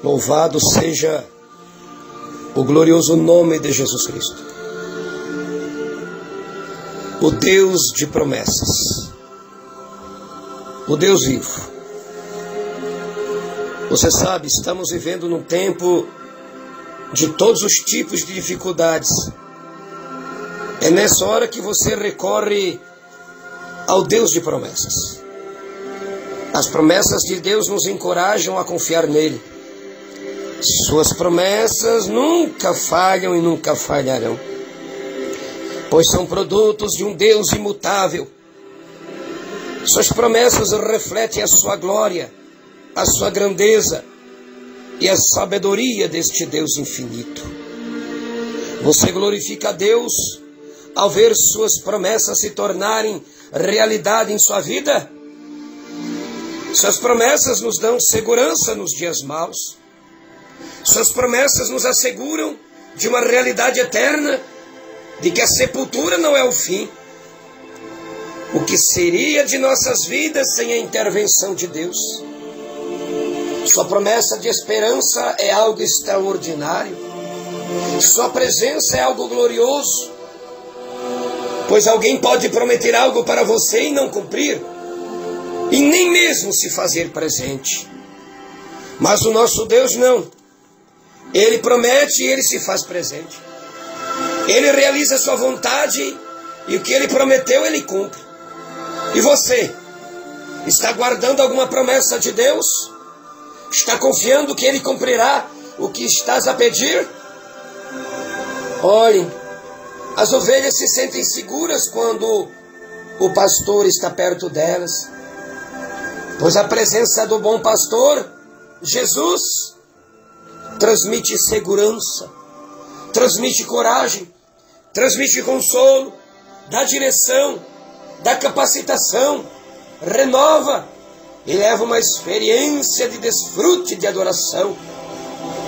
Louvado seja o glorioso nome de Jesus Cristo, o Deus de promessas, o Deus vivo. Você sabe, estamos vivendo num tempo de todos os tipos de dificuldades. É nessa hora que você recorre ao Deus de promessas. As promessas de Deus nos encorajam a confiar nele. Suas promessas nunca falham e nunca falharão, pois são produtos de um Deus imutável. Suas promessas refletem a sua glória, a sua grandeza e a sabedoria deste Deus infinito. Você glorifica a Deus ao ver suas promessas se tornarem realidade em sua vida? Suas promessas nos dão segurança nos dias maus. Suas promessas nos asseguram de uma realidade eterna, de que a sepultura não é o fim. O que seria de nossas vidas sem a intervenção de Deus? Sua promessa de esperança é algo extraordinário. Sua presença é algo glorioso. Pois alguém pode prometer algo para você e não cumprir, e nem mesmo se fazer presente. Mas o nosso Deus não. Ele promete e ele se faz presente. Ele realiza a sua vontade e o que ele prometeu ele cumpre. E você? Está guardando alguma promessa de Deus? Está confiando que ele cumprirá o que estás a pedir? Olhem, as ovelhas se sentem seguras quando o pastor está perto delas, pois a presença do bom pastor, Jesus, transmite segurança, transmite coragem, transmite consolo, dá direção, dá capacitação, renova e leva uma experiência de desfrute de adoração.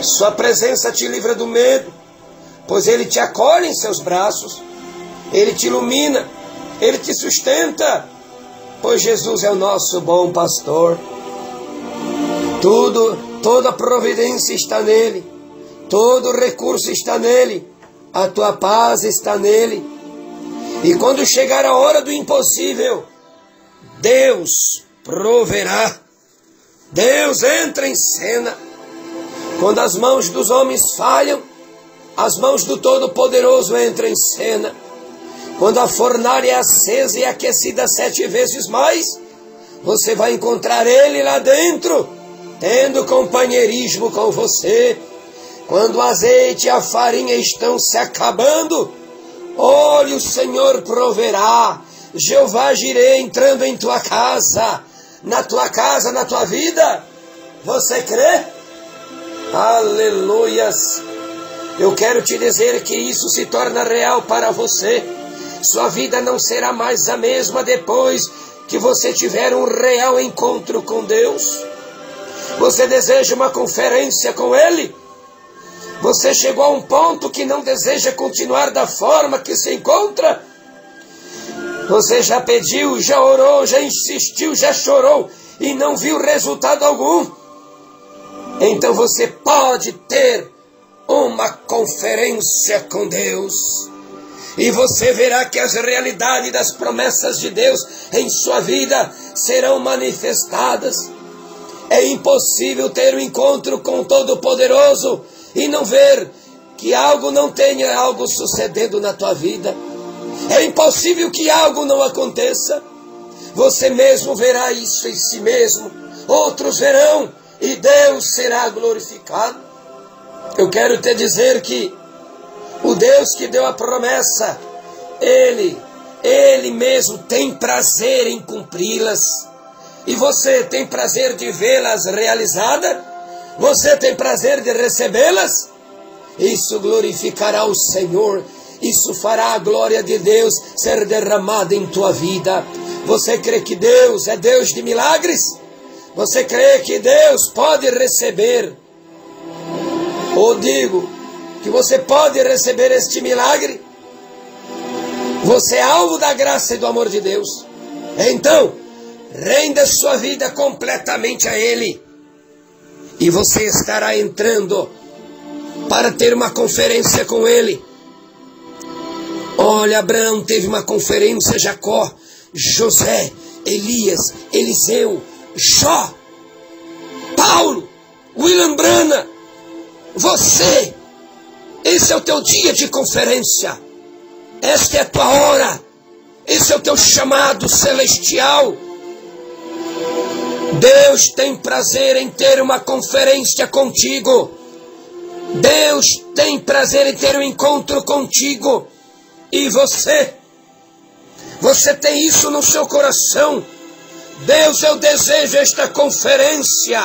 Sua presença te livra do medo, pois ele te acolhe em seus braços, ele te ilumina, ele te sustenta, pois Jesus é o nosso bom pastor. Toda providência está nele, todo recurso está nele, a tua paz está nele. E quando chegar a hora do impossível, Deus proverá. Deus entra em cena. Quando as mãos dos homens falham, as mãos do Todo-Poderoso entram em cena. Quando a fornalha é acesa e aquecida 7 vezes mais, você vai encontrar ele lá dentro, tendo companheirismo com você. Quando o azeite e a farinha estão se acabando, olhe, o Senhor proverá. Jeová Jireh entrando em tua casa, na tua vida. Você crê? Aleluias! Eu quero te dizer que isso se torna real para você. Sua vida não será mais a mesma depois que você tiver um real encontro com Deus. Você deseja uma conferência com Ele? Você chegou a um ponto que não deseja continuar da forma que se encontra? Você já pediu, já orou, já insistiu, já chorou e não viu resultado algum? Então você pode ter uma conferência com Deus. E você verá que as realidades das promessas de Deus em sua vida serão manifestadas. É impossível ter um encontro com o Todo-Poderoso e não ver que algo não tenha algo sucedendo na tua vida. É impossível que algo não aconteça. Você mesmo verá isso em si mesmo. Outros verão e Deus será glorificado. Eu quero te dizer que o Deus que deu a promessa, Ele mesmo tem prazer em cumpri-las. E você tem prazer de vê-las realizadas? Você tem prazer de recebê-las? Isso glorificará o Senhor. Isso fará a glória de Deus ser derramada em tua vida. Você crê que Deus é Deus de milagres? Você crê que Deus pode receber? Ou digo, que você pode receber este milagre? Você é alvo da graça e do amor de Deus. Então, renda sua vida completamente a Ele. E E você estará entrando para ter uma conferência com ele. Olha, Abraão teve uma conferência, Jacó, José, Elias, Eliseu, Jó, Paulo, William Branham. Você, esse é o teu dia de conferência. Esta é a tua hora. Esse é o teu chamado celestial. Deus tem prazer em ter uma conferência contigo. Deus tem prazer em ter um encontro contigo. E você tem isso no seu coração. Deus, eu desejo esta conferência.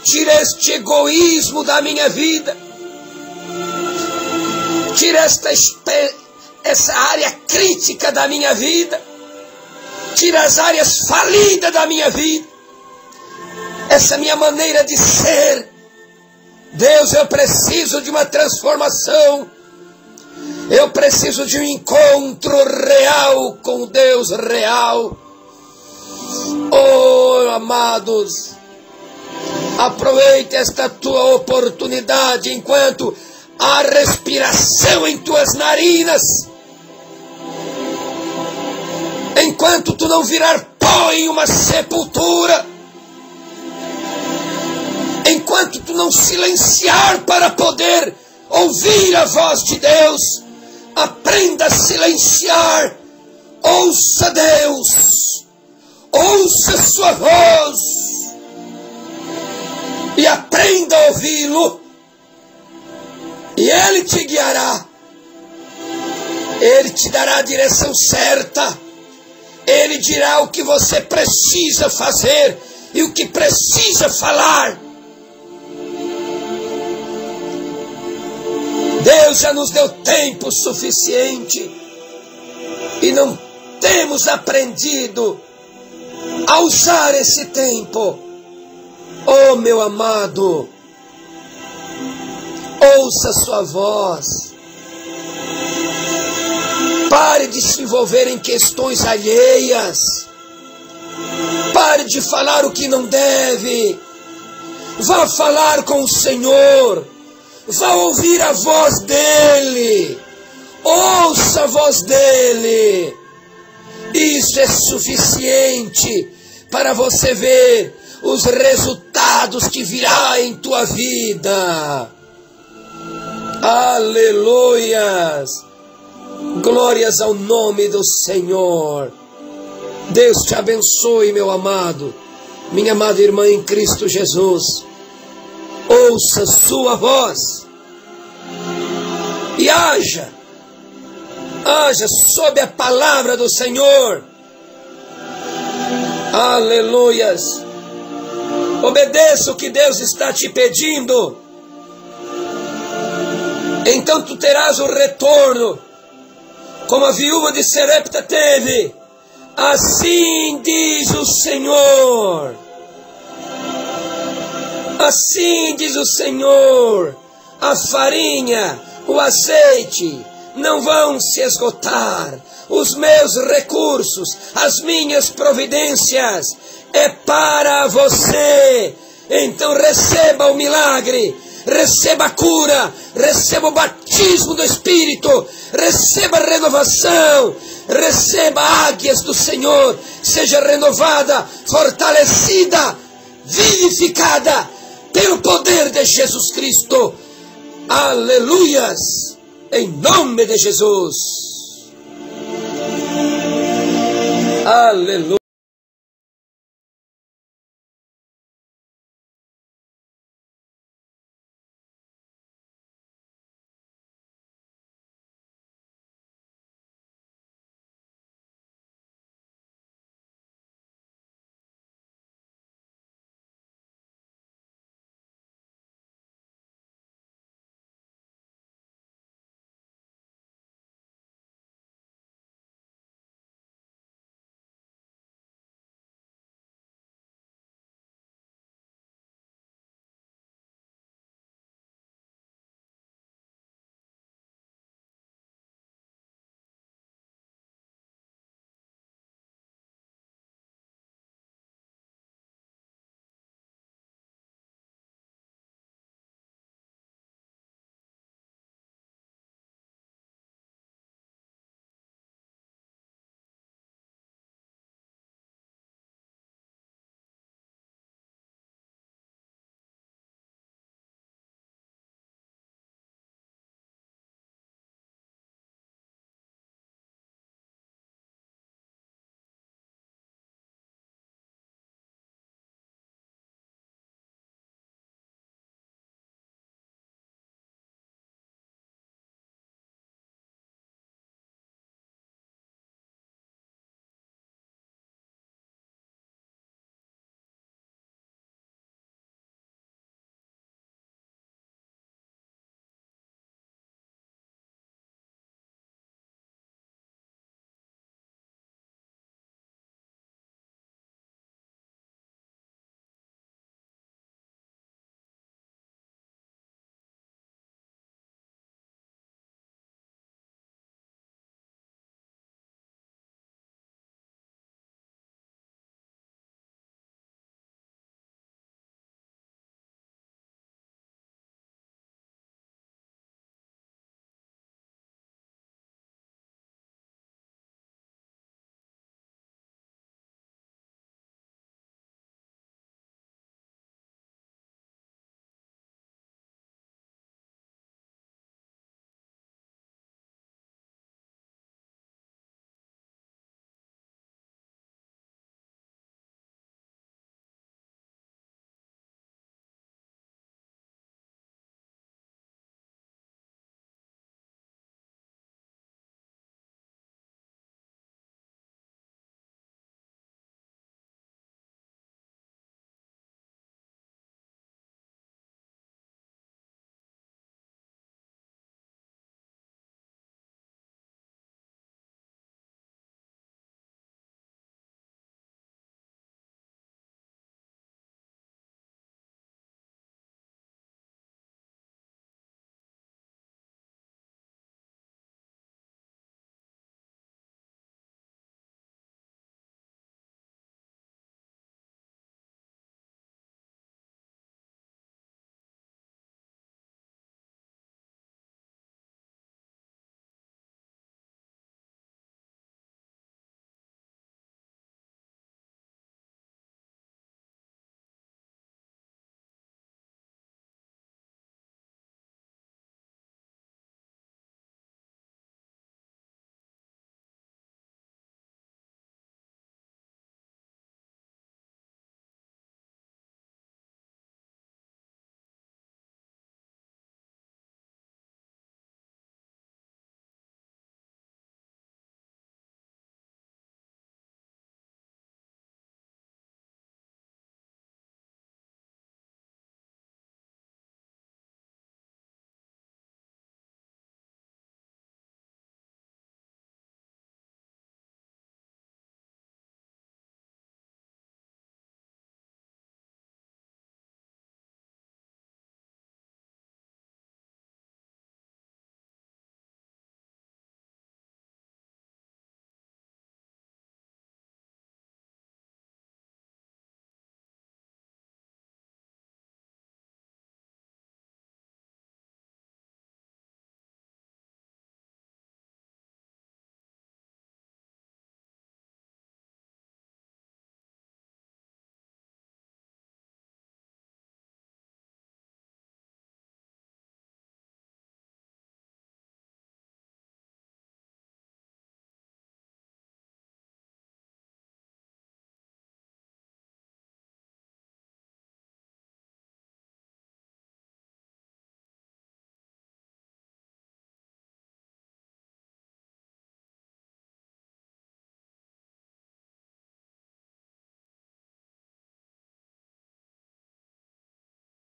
Tira este egoísmo da minha vida. Tira essa área crítica da minha vida. Tira as áreas falidas da minha vida. Essa minha maneira de ser. Deus, eu preciso de uma transformação. Eu preciso de um encontro real com Deus real. Oh, amados, aproveite esta tua oportunidade enquanto há respiração em tuas narinas. Enquanto tu não virar pó em uma sepultura. Enquanto tu não silenciar para poder ouvir a voz de Deus. Aprenda a silenciar. Ouça Deus. Ouça sua voz. E aprenda a ouvi-lo. E Ele te guiará. Ele te dará a direção certa. Ele dirá o que você precisa fazer e o que precisa falar. Deus já nos deu tempo suficiente e não temos aprendido a usar esse tempo. Oh, meu amado, ouça sua voz. Pare de se envolver em questões alheias. Pare de falar o que não deve. Vá falar com o Senhor. Vá ouvir a voz dEle. Ouça a voz dEle. Isso é suficiente para você ver os resultados que virá em tua vida. Aleluias. Glórias ao nome do Senhor. Deus te abençoe, meu amado, minha amada irmã em Cristo Jesus. Ouça sua voz e haja sob a palavra do Senhor. Aleluias. Obedeça o que Deus está te pedindo. Então tu terás o retorno, como a viúva de Serepta teve. Assim diz o Senhor. Assim diz o Senhor. A farinha, o azeite não vão se esgotar. Os meus recursos, as minhas providências é para você. Então receba o milagre, receba a cura, receba o batismo do Espírito, receba a renovação, receba águias do Senhor, seja renovada, fortalecida, vivificada pelo poder de Jesus Cristo. Aleluias, em nome de Jesus. Aleluia.